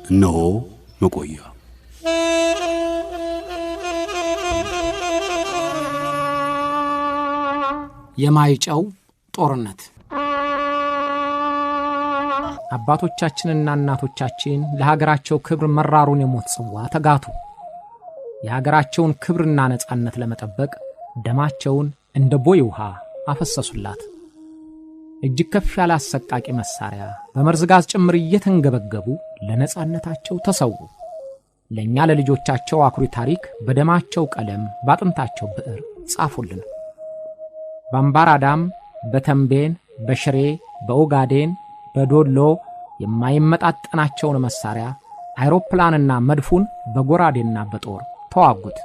እነሆ መቆያ የማይጨው ጦርነት አባቶቻችንና እናቶቻችን ለሀገራቸው ክብር መራሩን የሞት ጽዋ ተጋቱ። የሀገራቸውን ክብርና ነጻነት ለመጠበቅ ደማቸውን እንደ ቦይ ውሃ አፈሰሱላት። እጅግ ከፍ ያለ አሰቃቂ መሳሪያ በመርዝ ጋዝ ጭምር እየተንገበገቡ ለነጻነታቸው ተሰዉ። ለኛ ለልጆቻቸው አኩሪ ታሪክ በደማቸው ቀለም ባጥንታቸው ብዕር ጻፉልን። በአምባራዳም፣ በተንቤን፣ በሽሬ፣ በኦጋዴን፣ በዶሎ የማይመጣጠናቸውን መሳሪያ አይሮፕላንና መድፉን በጎራዴና በጦር ተዋጉት።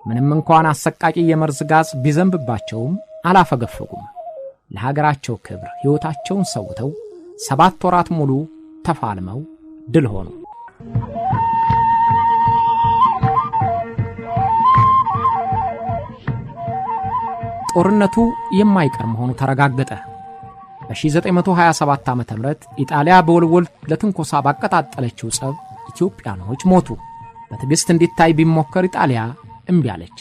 ምንም እንኳን አሰቃቂ የመርዝ ጋዝ ቢዘንብባቸውም አላፈገፈጉም። ለሀገራቸው ክብር ሕይወታቸውን ሰውተው 7 ወራት ሙሉ ተፋልመው ድል ሆኑ። ጦርነቱ የማይቀር መሆኑ ተረጋገጠ። በ1927 ዓ.ም ኢጣሊያ በወልወል ለትንኮሳ ባቀጣጠለችው ጸብ ኢትዮጵያኖች ሞቱ። በትዕግስት እንዲታይ ቢሞከር ኢጣሊያ እምቢ አለች።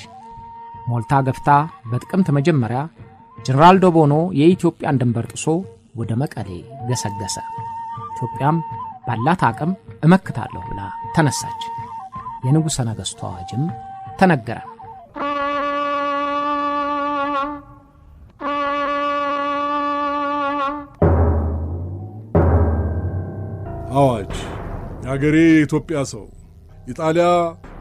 ሞልታ ገፍታ በጥቅምት መጀመሪያ ጀነራል ዶቦኖ የኢትዮጵያን ድንበር ጥሶ ወደ መቀሌ ገሰገሰ። ኢትዮጵያም ባላት አቅም እመክታለሁ ብላ ተነሳች። የንጉሠ ነገሥቱ አዋጅም ተነገረ። አዋጅ! የአገሬ የኢትዮጵያ ሰው፣ ኢጣሊያ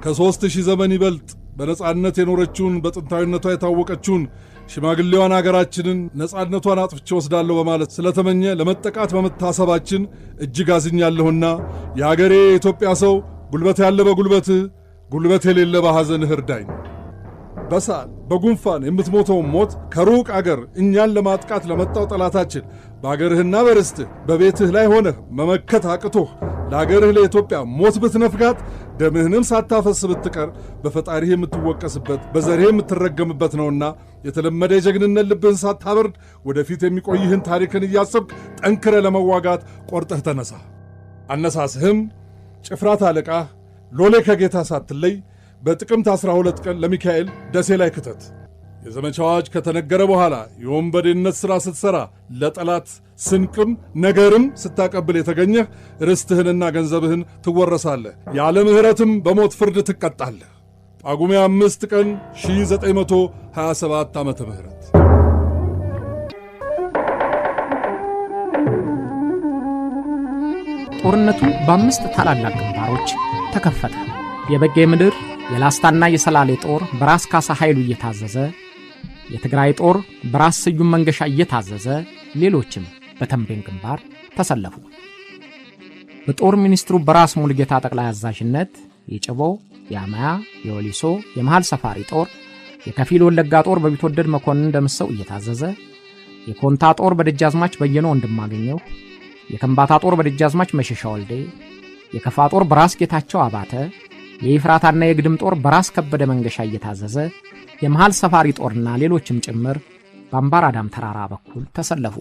ከ3000 ዘመን ይበልጥ በነጻነት የኖረችውን በጥንታዊነቷ የታወቀችውን ሽማግሌዋን አገራችንን ነጻነቷን አጥፍቼ ወስዳለሁ በማለት ስለተመኘ ለመጠቃት በመታሰባችን እጅግ አዝኛለሁና የአገሬ የኢትዮጵያ ሰው ጉልበት ያለ በጉልበትህ፣ ጉልበት የሌለ በሐዘንህ እርዳኝ። በሳል በጉንፋን የምትሞተው ሞት ከሩቅ አገር እኛን ለማጥቃት ለመጣው ጠላታችን በአገርህና በርስትህ በቤትህ ላይ ሆነህ መመከት አቅቶህ ለአገርህ ለኢትዮጵያ ሞት ብትነፍጋት ደምህንም ሳታፈስ ብትቀር በፈጣሪህ የምትወቀስበት በዘርህ የምትረገምበት ነውና የተለመደ የጀግንነት ልብህን ሳታበርድ ወደፊት የሚቆይህን ታሪክን እያሰብክ ጠንክረ ለመዋጋት ቆርጠህ ተነሳ። አነሳስህም ጭፍራት አለቃህ ሎሌ ከጌታ ሳትለይ በጥቅምት 12 ቀን ለሚካኤል ደሴ ላይ ክተት። የዘመቻ አዋጅ ከተነገረ በኋላ የወንበዴነት ሥራ ስትሠራ ለጠላት ስንቅም ነገርም ስታቀብል የተገኘህ ርስትህንና ገንዘብህን ትወረሳለህ። ያለ ምሕረትም በሞት ፍርድ ትቀጣለህ። ጳጉሜ 5 ቀን 1927 ዓመተ ምህረት ጦርነቱ በ5 ታላላቅ ግንባሮች ተከፈተ። የበጌ ምድር፣ የላስታና የሰላሌ ጦር በራስ ካሳ ኃይሉ እየታዘዘ፣ የትግራይ ጦር በራስ ስዩም መንገሻ እየታዘዘ፣ ሌሎችም በተንቤን ግንባር ተሰለፉ። በጦር ሚኒስትሩ በራስ ሙሉጌታ ጠቅላይ አዛዥነት የጨቦ፣ የአማያ፣ የወሊሶ፣ የመሃል ሰፋሪ ጦር፣ የከፊል ወለጋ ጦር በቢትወደድ መኮንን ደምሰው እየታዘዘ፣ የኮንታ ጦር በደጃዝማች በየነ ወንድማገኘው፣ የከምባታ ጦር በደጃዝማች መሸሻ ወልዴ፣ የከፋ ጦር በራስ ጌታቸው አባተ፣ የይፍራታና የግድም ጦር በራስ ከበደ መንገሻ እየታዘዘ የመሃል ሰፋሪ ጦርና ሌሎችም ጭምር በአምባራዳም ተራራ በኩል ተሰለፉ።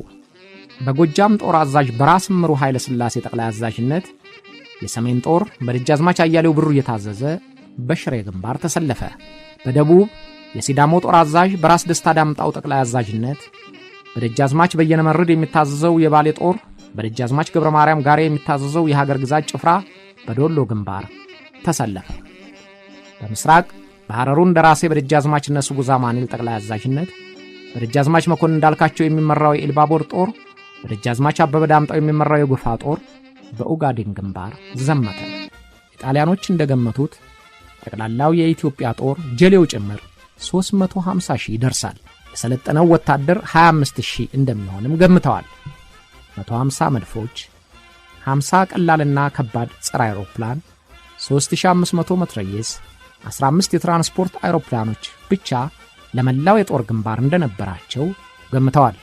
በጎጃም ጦር አዛዥ በራስ ምሩ ኃይለ ሥላሴ ጠቅላይ አዛዥነት የሰሜን ጦር በደጃዝማች አያሌው ብሩ እየታዘዘ በሽሬ ግንባር ተሰለፈ። በደቡብ የሲዳሞ ጦር አዛዥ በራስ ደስታ ዳምጣው ጠቅላይ አዛዥነት በደጃዝማች በየነ መርድ የሚታዘዘው የባሌ ጦር በደጃዝማች ገብረ ማርያም ጋር የሚታዘዘው የሀገር ግዛት ጭፍራ በዶሎ ግንባር ተሰለፈ። በምስራቅ በሐረሩን ደራሴ በደጃዝማች ነሱ ጉዛ ማኒል ጠቅላይ አዛዥነት በደጃዝማች መኮንን እንዳልካቸው የሚመራው የኢልባቦር ጦር በደጃዝማች አበበ ዳምጣው የሚመራው የጉፋ ጦር በኡጋዴን ግንባር ዘመተ። ኢጣሊያኖች እንደገመቱት ጠቅላላው የኢትዮጵያ ጦር ጀሌው ጭምር 350,000 ይደርሳል። የሰለጠነው ወታደር 25,000 እንደሚሆንም ገምተዋል። 150 መድፎች፣ 50 ቀላልና ከባድ ጸረ አይሮፕላን፣ 3500 መትረየስ፣ 15 የትራንስፖርት አይሮፕላኖች ብቻ ለመላው የጦር ግንባር እንደነበራቸው ገምተዋል።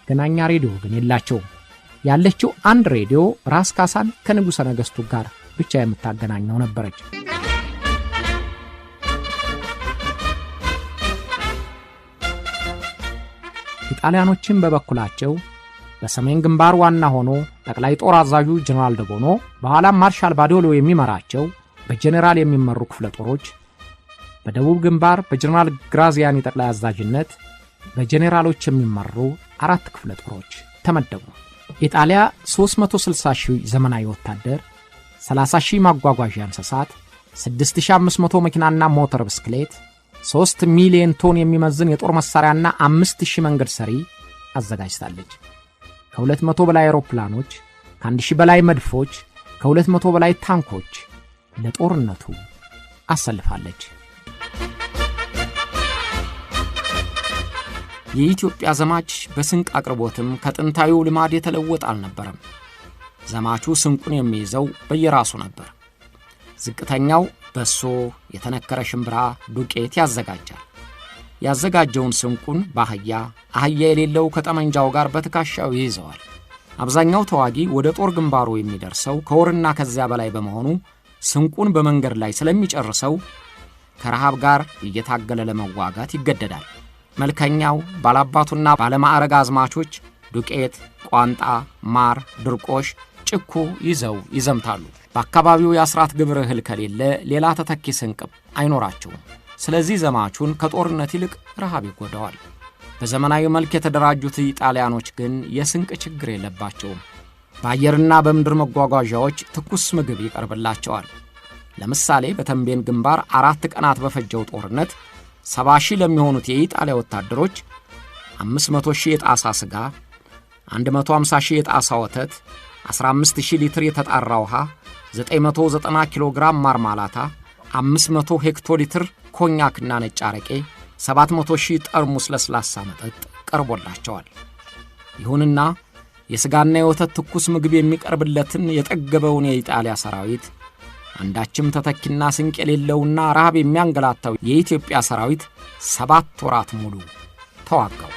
ገናኛ ሬዲዮ ግን የላቸውም። ያለችው አንድ ሬዲዮ ራስ ካሳን ከንጉሠ ነገሥቱ ጋር ብቻ የምታገናኘው ነበረች። ኢጣሊያኖችም በበኩላቸው በሰሜን ግንባር ዋና ሆኖ ጠቅላይ ጦር አዛዡ ጀነራል ደቦኖ በኋላም ማርሻል ባዶሎ የሚመራቸው በጀነራል የሚመሩ ክፍለ ጦሮች በደቡብ ግንባር በጀነራል ግራዚያኒ ጠቅላይ አዛዥነት በጀነራሎች የሚመሩ 4 ክፍለ ጦሮች ተመደቡ። ኢጣሊያ 360,000 ዘመናዊ ወታደር፣ 30,000 ማጓጓዣ እንስሳት፣ 6,500 መኪናና ሞተር ብስክሌት፣ 3 ሚሊዮን ቶን የሚመዝን የጦር መሳሪያና 5,000 መንገድ ሰሪ አዘጋጅታለች። ከ200 በላይ አውሮፕላኖች፣ ከ1,000 በላይ መድፎች፣ ከ200 በላይ ታንኮች ለጦርነቱ አሰልፋለች። የኢትዮጵያ ዘማች በስንቅ አቅርቦትም ከጥንታዊው ልማድ የተለወጠ አልነበረም። ዘማቹ ስንቁን የሚይዘው በየራሱ ነበር። ዝቅተኛው በሶ፣ የተነከረ ሽምብራ፣ ዱቄት ያዘጋጃል። ያዘጋጀውን ስንቁን በአህያ የሌለው ከጠመንጃው ጋር በትከሻው ይይዘዋል። አብዛኛው ተዋጊ ወደ ጦር ግንባሩ የሚደርሰው ከወርና ከዚያ በላይ በመሆኑ ስንቁን በመንገድ ላይ ስለሚጨርሰው ከረሃብ ጋር እየታገለ ለመዋጋት ይገደዳል። መልከኛው ባላባቱና ባለማዕረግ አዝማቾች ዱቄት፣ ቋንጣ፣ ማር፣ ድርቆሽ፣ ጭኮ ይዘው ይዘምታሉ። በአካባቢው የአስራት ግብር እህል ከሌለ ሌላ ተተኪ ስንቅ አይኖራቸውም። ስለዚህ ዘማቹን ከጦርነት ይልቅ ረሃብ ይጎዳዋል። በዘመናዊ መልክ የተደራጁት ኢጣሊያኖች ግን የስንቅ ችግር የለባቸውም። በአየርና በምድር መጓጓዣዎች ትኩስ ምግብ ይቀርብላቸዋል። ለምሳሌ በተንቤን ግንባር 4 ቀናት በፈጀው ጦርነት 70,000 ለሚሆኑት የኢጣሊያ ወታደሮች 500,000 የጣሳ ስጋ፣ 150,000 የጣሳ ወተት፣ 15,000 ሊትር የተጣራ ውሃ፣ 990 ኪሎ ግራም ማርማላታ፣ 500 ሄክቶሊትር ኮኛክና ነጭ አረቄ፣ 700,000 ጠርሙስ ለስላሳ መጠጥ ቀርቦላቸዋል። ይሁንና የስጋና የወተት ትኩስ ምግብ የሚቀርብለትን የጠገበውን የኢጣሊያ ሰራዊት አንዳችም ተተኪና ስንቅ የሌለውና ረሃብ የሚያንገላታው የኢትዮጵያ ሰራዊት 7 ወራት ሙሉ ተዋጋው።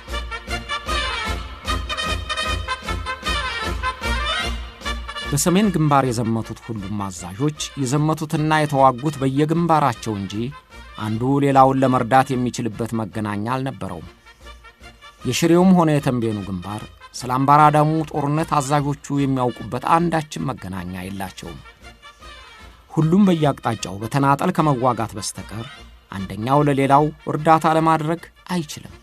በሰሜን ግንባር የዘመቱት ሁሉም አዛዦች የዘመቱትና የተዋጉት በየግንባራቸው እንጂ አንዱ ሌላውን ለመርዳት የሚችልበት መገናኛ አልነበረውም። የሽሬውም ሆነ የተንቤኑ ግንባር ስለ አምባራዳሙ ጦርነት አዛዦቹ የሚያውቁበት አንዳችም መገናኛ የላቸውም። ሁሉም በየአቅጣጫው በተናጠል ከመዋጋት በስተቀር አንደኛው ለሌላው እርዳታ ለማድረግ አይችልም።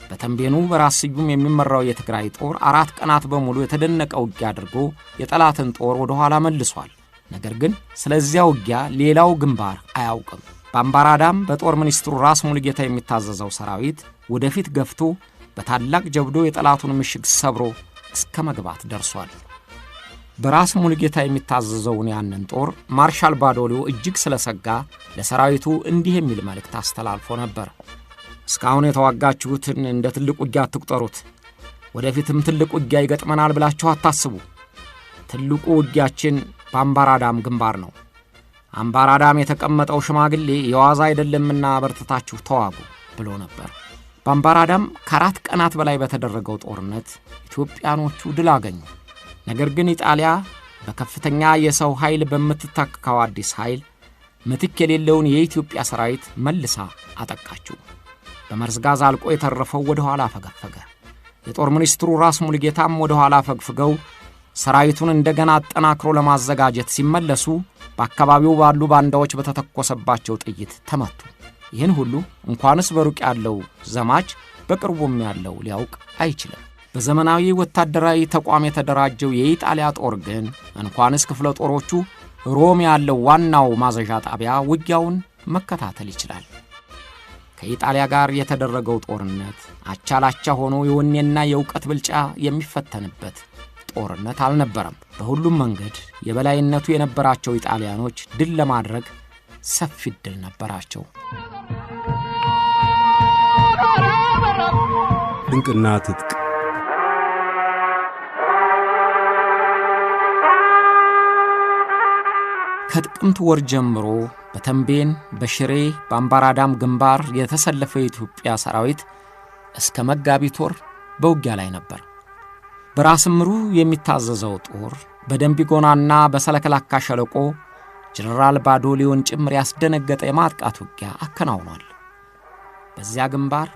በተንቤኑ በራስ ስዩም የሚመራው የትግራይ ጦር 4 ቀናት በሙሉ የተደነቀ ውጊያ አድርጎ የጠላትን ጦር ወደ ኋላ መልሷል። ነገር ግን ስለዚያ ውጊያ ሌላው ግንባር አያውቅም። በአምባራዳም በጦር ሚኒስትሩ ራስ ሙሉጌታ የሚታዘዘው ሰራዊት ወደፊት ገፍቶ በታላቅ ጀብዶ የጠላቱን ምሽግ ሰብሮ እስከ መግባት ደርሷል። በራስ ሙሉጌታ የሚታዘዘውን ያንን ጦር ማርሻል ባዶሎ እጅግ ስለሰጋ ለሰራዊቱ እንዲህ የሚል መልእክት አስተላልፎ ነበር። እስካሁን የተዋጋችሁትን እንደ ትልቅ ውጊያ አትቁጠሩት። ወደፊትም ትልቅ ውጊያ ይገጥመናል ብላችሁ አታስቡ። ትልቁ ውጊያችን በአምባራዳም ግንባር ነው። አምባራዳም የተቀመጠው ሽማግሌ የዋዛ አይደለምና በርትታችሁ ተዋጉ ብሎ ነበር። በአምባራዳም ከ4 ቀናት በላይ በተደረገው ጦርነት ኢትዮጵያኖቹ ድል አገኙ። ነገር ግን ኢጣሊያ በከፍተኛ የሰው ኃይል በመትታከካው አዲስ ኃይል ምትክ የሌለውን የኢትዮጵያ ሰራዊት መልሳ አጠቃችው። በመርዝጋዝ አልቆ የተረፈው ወደ ኋላ ፈገፈገ። የጦር ሚኒስትሩ ራስ ሙሉጌታም ወደ ኋላ ፈግፍገው ሰራዊቱን እንደገና አጠናክሮ ለማዘጋጀት ሲመለሱ በአካባቢው ባሉ ባንዳዎች በተተኮሰባቸው ጥይት ተመቱ። ይህን ሁሉ እንኳንስ በሩቅ ያለው ዘማች በቅርቡም ያለው ሊያውቅ አይችልም። በዘመናዊ ወታደራዊ ተቋም የተደራጀው የኢጣሊያ ጦር ግን እንኳንስ ክፍለ ጦሮቹ ሮም ያለው ዋናው ማዘዣ ጣቢያ ውጊያውን መከታተል ይችላል። ከኢጣሊያ ጋር የተደረገው ጦርነት አቻላቻ ሆኖ የወኔና የእውቀት ብልጫ የሚፈተንበት ጦርነት አልነበረም። በሁሉም መንገድ የበላይነቱ የነበራቸው ኢጣሊያኖች ድል ለማድረግ ሰፊ ድል ነበራቸው። ድንቅና ትጥቅ ከጥቅምት ወር ጀምሮ በተንቤን፣ በሽሬ፣ በአምባራዳም ግንባር የተሰለፈው የኢትዮጵያ ሰራዊት እስከ መጋቢት ወር በውጊያ ላይ ነበር። በራስ ምሩ የሚታዘዘው ጦር በደንቢጎናና በሰለከላካ ሸለቆ ጀነራል ባዶሊዮን ጭምር ያስደነገጠ የማጥቃት ውጊያ አከናውኗል። በዚያ ግንባር